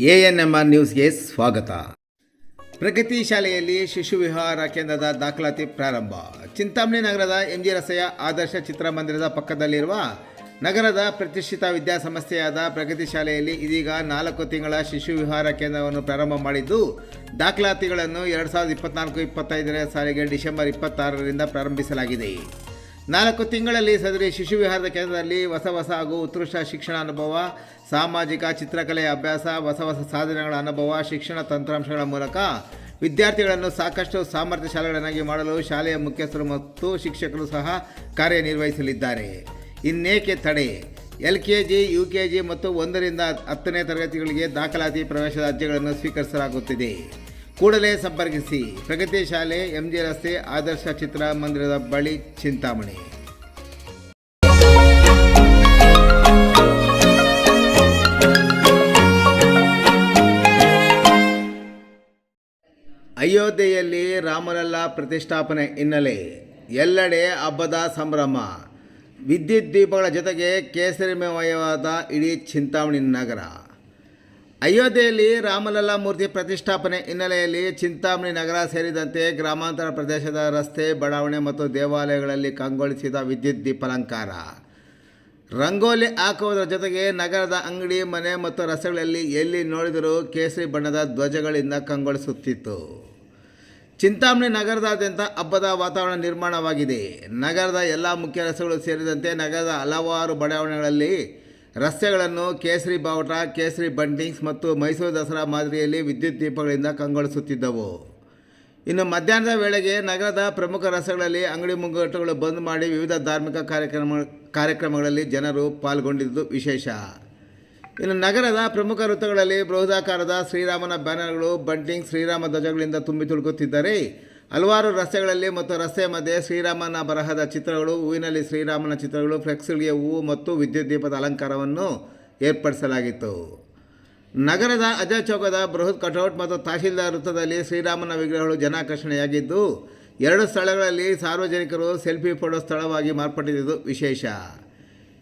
ANMR ನ್ಯೂಸ್ಗೆ ಸ್ವಾಗತ. ಪ್ರಗತಿ ಶಾಲೆಯಲ್ಲಿ ಶಿಶು ವಿಹಾರ ಕೇಂದ್ರದ ದಾಖಲಾತಿ ಪ್ರಾರಂಭ. ಚಿಂತಾಮಣಿ ನಗರದ MG ರಸ್ತೆಯ ಆದರ್ಶ ಚಿತ್ರಮಂದಿರದ ಪಕ್ಕದಲ್ಲಿರುವ ನಗರದ ಪ್ರತಿಷ್ಠಿತ ವಿದ್ಯಾಸಂಸ್ಥೆಯಾದ ಪ್ರಗತಿ ಶಾಲೆಯಲ್ಲಿ ಇದೀಗ 4 ತಿಂಗಳ ಶಿಶು ವಿಹಾರ ಕೇಂದ್ರವನ್ನು ಪ್ರಾರಂಭ ಮಾಡಿದ್ದು, ದಾಖಲಾತಿಗಳನ್ನು 2024-25ನೇ ಸಾಲಿಗೆ ಡಿಸೆಂಬರ್ 26ರಿಂದ ಪ್ರಾರಂಭಿಸಲಾಗಿದೆ. 4 ತಿಂಗಳಲ್ಲಿ ಸದರಿ ಶಿಶು ವಿಹಾರದ ಕೇಂದ್ರದಲ್ಲಿ ಹೊಸ ಹಾಗೂ ಉತ್ಕೃಷ್ಟ ಶಿಕ್ಷಣ ಅನುಭವ, ಸಾಮಾಜಿಕ ಚಿತ್ರಕಲೆಯ ಅಭ್ಯಾಸ, ಹೊಸ ಸಾಧನೆಗಳ ಅನುಭವ, ಶಿಕ್ಷಣ ತಂತ್ರಾಂಶಗಳ ಮೂಲಕ ವಿದ್ಯಾರ್ಥಿಗಳನ್ನು ಸಾಕಷ್ಟು ಸಾಮರ್ಥ್ಯಶಾಲಿಗಳನ್ನಾಗಿ ಮಾಡಲು ಶಾಲೆಯ ಮುಖ್ಯಸ್ಥರು ಮತ್ತು ಶಿಕ್ಷಕರು ಸಹ ಕಾರ್ಯನಿರ್ವಹಿಸಲಿದ್ದಾರೆ. ಇನ್ನೇಕೆ ತಡೆ? LKG, UKG ಮತ್ತು 1ರಿಂದ 10ನೇ ತರಗತಿಗಳಿಗೆ ದಾಖಲಾತಿ ಪ್ರವೇಶದ ಅರ್ಜಿಗಳನ್ನು ಸ್ವೀಕರಿಸಲಾಗುತ್ತಿದೆ. ಕೂಡಲೇ ಸಂಪರ್ಕಿಸಿ. ಪ್ರಗತಿ ಶಾಲೆ, MG ರಸ್ತೆ, ಆದರ್ಶ ಚಿತ್ರಮಂದಿರದ ಬಳಿ, ಚಿಂತಾಮಣಿ. ಅಯೋಧ್ಯೆಯಲ್ಲಿ ರಾಮಲಲ್ಲಾ ಪ್ರತಿಷ್ಠಾಪನೆ ಹಿನ್ನೆಲೆ ಎಲ್ಲೆಡೆ ಹಬ್ಬದ ಸಂಭ್ರಮ. ವಿದ್ಯುತ್ ದೀಪಗಳ ಜೊತೆಗೆ ಕೇಸರಿಮಯವಾದ ಇಡೀ ಚಿಂತಾಮಣಿ ನಗರ. ಅಯೋಧ್ಯೆಯಲ್ಲಿ ರಾಮಲಲ್ಲಾ ಮೂರ್ತಿ ಪ್ರತಿಷ್ಠಾಪನೆ ಹಿನ್ನೆಲೆಯಲ್ಲಿ ಚಿಂತಾಮಣಿ ನಗರ ಸೇರಿದಂತೆ ಗ್ರಾಮಾಂತರ ಪ್ರದೇಶದ ರಸ್ತೆ, ಬಡಾವಣೆ ಮತ್ತು ದೇವಾಲಯಗಳಲ್ಲಿ ಕಂಗೊಳಿಸಿದ ವಿದ್ಯುತ್ ದೀಪಾಲಂಕಾರ. ರಂಗೋಲಿ ಹಾಕುವುದರ ಜೊತೆಗೆ ನಗರದ ಅಂಗಡಿ, ಮನೆ ಮತ್ತು ರಸ್ತೆಗಳಲ್ಲಿ ಎಲ್ಲಿ ನೋಡಿದರೂ ಕೇಸರಿ ಬಣ್ಣದ ಧ್ವಜಗಳಿಂದ ಕಂಗೊಳಿಸುತ್ತಿತ್ತು. ಚಿಂತಾಮಣಿ ನಗರದಾದ್ಯಂತ ಹಬ್ಬದ ವಾತಾವರಣ ನಿರ್ಮಾಣವಾಗಿದೆ. ನಗರದ ಎಲ್ಲ ಮುಖ್ಯ ರಸ್ತೆಗಳು ಸೇರಿದಂತೆ ನಗರದ ಹಲವಾರು ಬಡಾವಣೆಗಳಲ್ಲಿ ರಸ್ತೆಗಳನ್ನು ಕೇಸರಿ ಬಾವುಟ, ಕೇಸರಿ ಬಂಟಿಂಗ್ಸ್ ಮತ್ತು ಮೈಸೂರು ದಸರಾ ಮಾದರಿಯಲ್ಲಿ ವಿದ್ಯುತ್ ದೀಪಗಳಿಂದ ಕಂಗೊಳಿಸುತ್ತಿದ್ದವು. ಇನ್ನು ಮಧ್ಯಾಹ್ನದ ವೇಳೆಗೆ ನಗರದ ಪ್ರಮುಖ ರಸ್ತೆಗಳಲ್ಲಿ ಅಂಗಡಿ ಮುಂಗಟ್ಟುಗಳು ಬಂದ್ ಮಾಡಿ ವಿವಿಧ ಧಾರ್ಮಿಕ ಕಾರ್ಯಕ್ರಮಗಳಲ್ಲಿ ಜನರು ಪಾಲ್ಗೊಂಡಿದ್ದು ವಿಶೇಷ. ಇನ್ನು ನಗರದ ಪ್ರಮುಖ ವೃತ್ತಗಳಲ್ಲಿ ಬೃಹದಾಕಾರದ ಶ್ರೀರಾಮನ ಬ್ಯಾನರ್ಗಳು, ಬಂಟಿಂಗ್, ಶ್ರೀರಾಮ ಧ್ವಜಗಳಿಂದ ತುಂಬಿ ತುಳುಕುತ್ತಿದ್ದರೆ, ಹಲವಾರು ರಸ್ತೆಗಳಲ್ಲಿ ಮತ್ತು ರಸ್ತೆಯ ಮಧ್ಯೆ ಶ್ರೀರಾಮನ ಬರಹದ ಚಿತ್ರಗಳು, ಹೂವಿನಲ್ಲಿ ಶ್ರೀರಾಮನ ಚಿತ್ರಗಳು, ಫ್ಲೆಕ್ಸ್ಗಳಿಗೆ ಹೂವು ಮತ್ತು ವಿದ್ಯುತ್ ದೀಪದ ಅಲಂಕಾರವನ್ನು ಏರ್ಪಡಿಸಲಾಗಿತ್ತು. ನಗರದ ಅಜಯ್ ಚೌಕದ ಬೃಹತ್ ಕಟೌಟ್ ಮತ್ತು ತಹಶೀಲ್ದಾರ್ ವೃತ್ತದಲ್ಲಿ ಶ್ರೀರಾಮನ ವಿಗ್ರಹಗಳು ಜನಾಕರ್ಷಣೆಯಾಗಿದ್ದು, 2 ಸ್ಥಳಗಳಲ್ಲಿ ಸಾರ್ವಜನಿಕರು ಸೆಲ್ಫಿ ಫೋಟೋ ಸ್ಥಳವಾಗಿ ಮಾರ್ಪಟ್ಟಿದ್ದು ವಿಶೇಷ.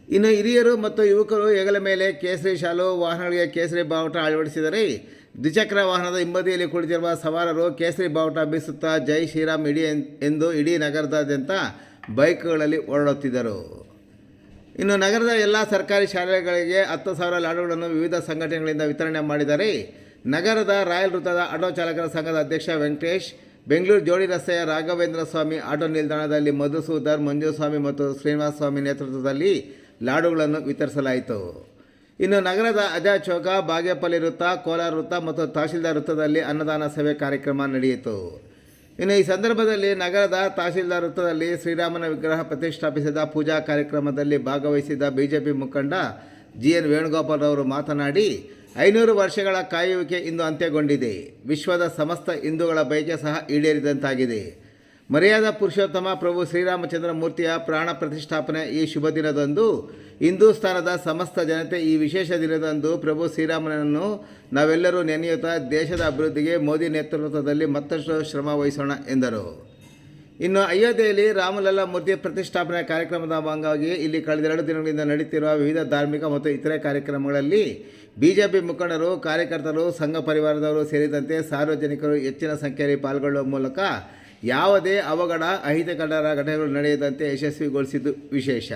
ಇನ್ನು ಹಿರಿಯರು ಮತ್ತು ಯುವಕರು ಹೆಗಲ ಮೇಲೆ ಕೇಸರಿ ಶಾಲು, ವಾಹನಗಳಿಗೆ ಕೇಸರಿ ಬಾವುಟ ಅಳವಡಿಸಿದರೆ, ದ್ವಿಚಕ್ರ ವಾಹನದ ಹಿಂಬದಿಯಲ್ಲಿ ಕುಳಿತಿರುವ ಸವಾರರು ಕೇಸರಿ ಬಾವುಟ ಬೀಸುತ್ತಾ ಜೈ ಶ್ರೀರಾಮ್ ಎಂದು ಇಡೀ ನಗರದಾದ್ಯಂತ ಬೈಕ್ಗಳಲ್ಲಿ ಓಡಾಡುತ್ತಿದ್ದರು. ಇನ್ನು ನಗರದ ಎಲ್ಲ ಸರ್ಕಾರಿ ಶಾಲೆಗಳಿಗೆ 10,000 ಲಾಡುಗಳನ್ನು ವಿವಿಧ ಸಂಘಟನೆಗಳಿಂದ ವಿತರಣೆ ಮಾಡಿದರೆ, ನಗರದ ರಾಯಲ್ ವೃತ್ತದ ಆಟೋ ಚಾಲಕರ ಸಂಘದ ಅಧ್ಯಕ್ಷ ವೆಂಕಟೇಶ್, ಬೆಂಗಳೂರು ಜೋಡಿ ರಸ್ತೆಯ ರಾಘವೇಂದ್ರ ಸ್ವಾಮಿ ಆಟೋ ನಿಲ್ದಾಣದಲ್ಲಿ ಮಧುಸೂದರ್, ಮಂಜುಸ್ವಾಮಿ ಮತ್ತು ಶ್ರೀನಿವಾಸ ಸ್ವಾಮಿ ನೇತೃತ್ವದಲ್ಲಿ ಲಾಡುಗಳನ್ನು ವಿತರಿಸಲಾಯಿತು. ಇನ್ನು ನಗರದ ಅಜಯ್ ಚೌಕ, ಬಾಗೇಪಲ್ಲಿ ವೃತ್ತ, ಕೋಲಾರ ವೃತ್ತ ಮತ್ತು ತಹಶೀಲ್ದಾರ್ ವೃತ್ತದಲ್ಲಿ ಅನ್ನದಾನ ಸೇವೆ ಕಾರ್ಯಕ್ರಮ ನಡೆಯಿತು. ಇನ್ನು ಈ ಸಂದರ್ಭದಲ್ಲಿ ನಗರದ ತಹಶೀಲ್ದಾರ್ ವೃತ್ತದಲ್ಲಿ ಶ್ರೀರಾಮನ ವಿಗ್ರಹ ಪ್ರತಿಷ್ಠಾಪಿಸಿದ ಪೂಜಾ ಕಾರ್ಯಕ್ರಮದಲ್ಲಿ ಭಾಗವಹಿಸಿದ BJP ಮುಖಂಡ GN ವೇಣುಗೋಪಾಲ್ ಅವರು ಮಾತನಾಡಿ, 500 ವರ್ಷಗಳ ಕಾಯುವಿಕೆ ಇಂದು ಅಂತ್ಯಗೊಂಡಿದೆ. ವಿಶ್ವದ ಸಮಸ್ತ ಹಿಂದೂಗಳ ಬಯಕೆ ಸಹ ಈಡೇರಿದಂತಾಗಿದೆ. ಮರ್ಯಾದಾ ಪುರುಷೋತ್ತಮ ಪ್ರಭು ಶ್ರೀರಾಮಚಂದ್ರ ಮೂರ್ತಿಯ ಪ್ರಾಣ ಪ್ರತಿಷ್ಠಾಪನೆ ಈ ಶುಭ ದಿನದಂದು ಹಿಂದೂಸ್ತಾನದ ಸಮಸ್ತ ಜನತೆ ಈ ವಿಶೇಷ ದಿನದಂದು ಪ್ರಭು ಶ್ರೀರಾಮನನ್ನು ನಾವೆಲ್ಲರೂ ನೆನೆಯುತ್ತಾ ದೇಶದ ಅಭಿವೃದ್ಧಿಗೆ ಮೋದಿ ನೇತೃತ್ವದಲ್ಲಿ ಮತ್ತಷ್ಟು ಶ್ರಮ ವಹಿಸೋಣ ಎಂದರು. ಇನ್ನು ಅಯೋಧ್ಯೆಯಲ್ಲಿ ರಾಮಲಲ್ಲಾ ಮೂರ್ತಿ ಪ್ರತಿಷ್ಠಾಪನೆ ಕಾರ್ಯಕ್ರಮದ ಭಾಗವಾಗಿ ಇಲ್ಲಿ ಕಳೆದ 2 ದಿನಗಳಿಂದ ನಡೆಯುತ್ತಿರುವ ವಿವಿಧ ಧಾರ್ಮಿಕ ಮತ್ತು ಇತರೆ ಕಾರ್ಯಕ್ರಮಗಳಲ್ಲಿ BJP ಮುಖಂಡರು, ಕಾರ್ಯಕರ್ತರು, ಸಂಘ ಪರಿವಾರದವರು ಸೇರಿದಂತೆ ಸಾರ್ವಜನಿಕರು ಹೆಚ್ಚಿನ ಸಂಖ್ಯೆಯಲ್ಲಿ ಪಾಲ್ಗೊಳ್ಳುವ ಮೂಲಕ ಯಾವುದೇ ಅವಘಡ, ಅಹಿತಕರ ಘಟನೆಗಳು ನಡೆಯದಂತೆ ಯಶಸ್ವಿಗೊಳಿಸಿದ್ದು ವಿಶೇಷ.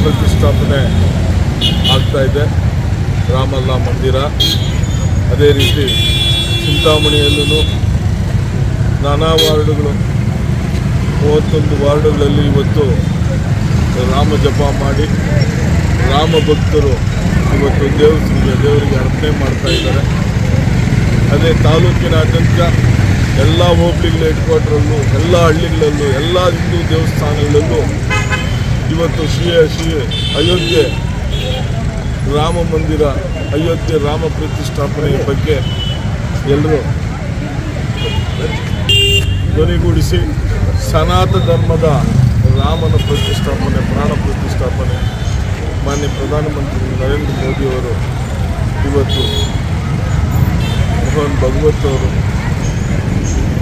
ಪ್ರತಿಷ್ಠಾಪನೆ ಆಗ್ತಾಯಿದೆ, ರಾಮಲ್ಲ ಮಂದಿರ. ಅದೇ ರೀತಿ ಚಿಂತಾಮಣಿಯಲ್ಲೂ ನಾನಾ ವಾರ್ಡುಗಳು, 31 ವಾರ್ಡುಗಳಲ್ಲಿ ಇವತ್ತು ರಾಮ ಜಪ ಮಾಡಿ ರಾಮ ಭಕ್ತರು ಇವತ್ತು ದೇವರಿಗೆ ಅರ್ಪಣೆ ಮಾಡ್ತಾ ಇದ್ದಾರೆ. ಅದೇ ತಾಲೂಕಿನಾದ್ಯಂತ ಎಲ್ಲ ಹೋಬಳಿಗಳ ಹೆಡ್ ಕ್ವಾರ್ಟರಲ್ಲೂ, ಎಲ್ಲ ಹಳ್ಳಿಗಳಲ್ಲೂ, ಎಲ್ಲ ಹಿಂದೂ ದೇವಸ್ಥಾನಗಳಲ್ಲೂ ಇವತ್ತು ಶ್ರೀ ಅಯೋಧ್ಯೆ ರಾಮ ಮಂದಿರ, ಅಯೋಧ್ಯೆ ರಾಮ ಪ್ರತಿಷ್ಠಾಪನೆಯ ಬಗ್ಗೆ ಎಲ್ಲರೂ ಧ್ವನಿಗೂಡಿಸಿ ಸನಾತನ ಧರ್ಮದ ರಾಮನ ಪ್ರತಿಷ್ಠಾಪನೆ, ಪ್ರಾಣ ಪ್ರತಿಷ್ಠಾಪನೆ ಮಾನ್ಯ ಪ್ರಧಾನಮಂತ್ರಿ ನರೇಂದ್ರ ಮೋದಿಯವರು ಇವತ್ತು ಮೋಹನ್ ಭಗವತ್ ಅವರು,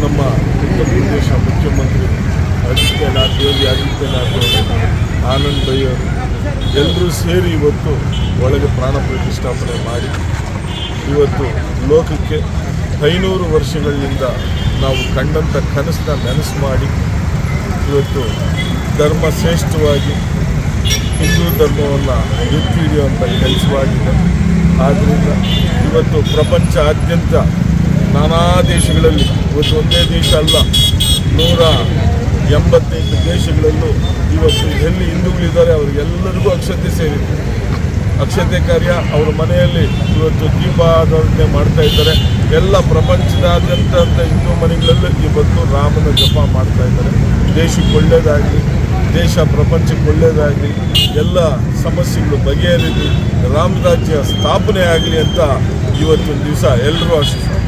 ನಮ್ಮ ಉತ್ತರ ಪ್ರದೇಶ ಮುಖ್ಯಮಂತ್ರಿ ಯೋಗಿ ಆದಿತ್ಯನಾಥ್ ಅವರು, ಆನಂದ್ ಭಾಯ್ ಅವರು ಎಲ್ಲರೂ ಸೇರಿ ಇವತ್ತು ಒಳಗೆ ಪ್ರಾಣ ಪ್ರತಿಷ್ಠಾಪನೆ ಮಾಡಿ ಇವತ್ತು ಲೋಕಕ್ಕೆ 500 ವರ್ಷಗಳಿಂದ ನಾವು ಕಂಡಂಥ ಕನಸನ್ನ ನೆನಸು ಮಾಡಿ ಇವತ್ತು ಧರ್ಮ ಶ್ರೇಷ್ಠವಾಗಿ ಹಿಂದೂ ಧರ್ಮವನ್ನು ಎತ್ತಿ ಹಿಡಿಯುವಂಥ ಕೆಲಸವಾಗಿದೆ. ಆದ್ದರಿಂದ ಇವತ್ತು ಪ್ರಪಂಚಾದ್ಯಂತ ನಾನಾ ದೇಶಗಳಲ್ಲಿ, ಇವತ್ತು ಒಂದೇ ದೇಶ ಅಲ್ಲ, 185 ದೇಶಗಳಲ್ಲೂ ಇವತ್ತು ಎಲ್ಲಿ ಹಿಂದೂಗಳಿದ್ದಾರೆ ಅವರಿಗೆಲ್ಲರಿಗೂ ಅಕ್ಷತೆ ಸೇರಿದೆ. ಅಕ್ಷತೆ ಕಾರ್ಯ ಅವರ ಮನೆಯಲ್ಲಿ ಇವತ್ತು ದೀಪಾರಾಧನೆ ಮಾಡ್ತಾ ಇದ್ದಾರೆ. ಎಲ್ಲ ಪ್ರಪಂಚದಾದ್ಯಂತ ಹಿಂದೂ ಮನೆಗಳಲ್ಲೂ ಇವತ್ತು ರಾಮನ ಜಪ ಮಾಡ್ತಾ ಇದ್ದಾರೆ. ದೇಶಕ್ಕೆ ಒಳ್ಳೆಯದಾಗಲಿ, ದೇಶ ಪ್ರಪಂಚಕ್ಕೆ ಒಳ್ಳೆಯದಾಗಲಿ, ಎಲ್ಲ ಸಮಸ್ಯೆಗಳು ಬಗೆಹರಿದು ರಾಮರಾಜ್ಯ ಸ್ಥಾಪನೆ ಆಗಲಿ ಅಂತ ಇವತ್ತಿನ ದಿವಸ ಎಲ್ಲರೂ ಆಶಿಸ್ತಾರೆ.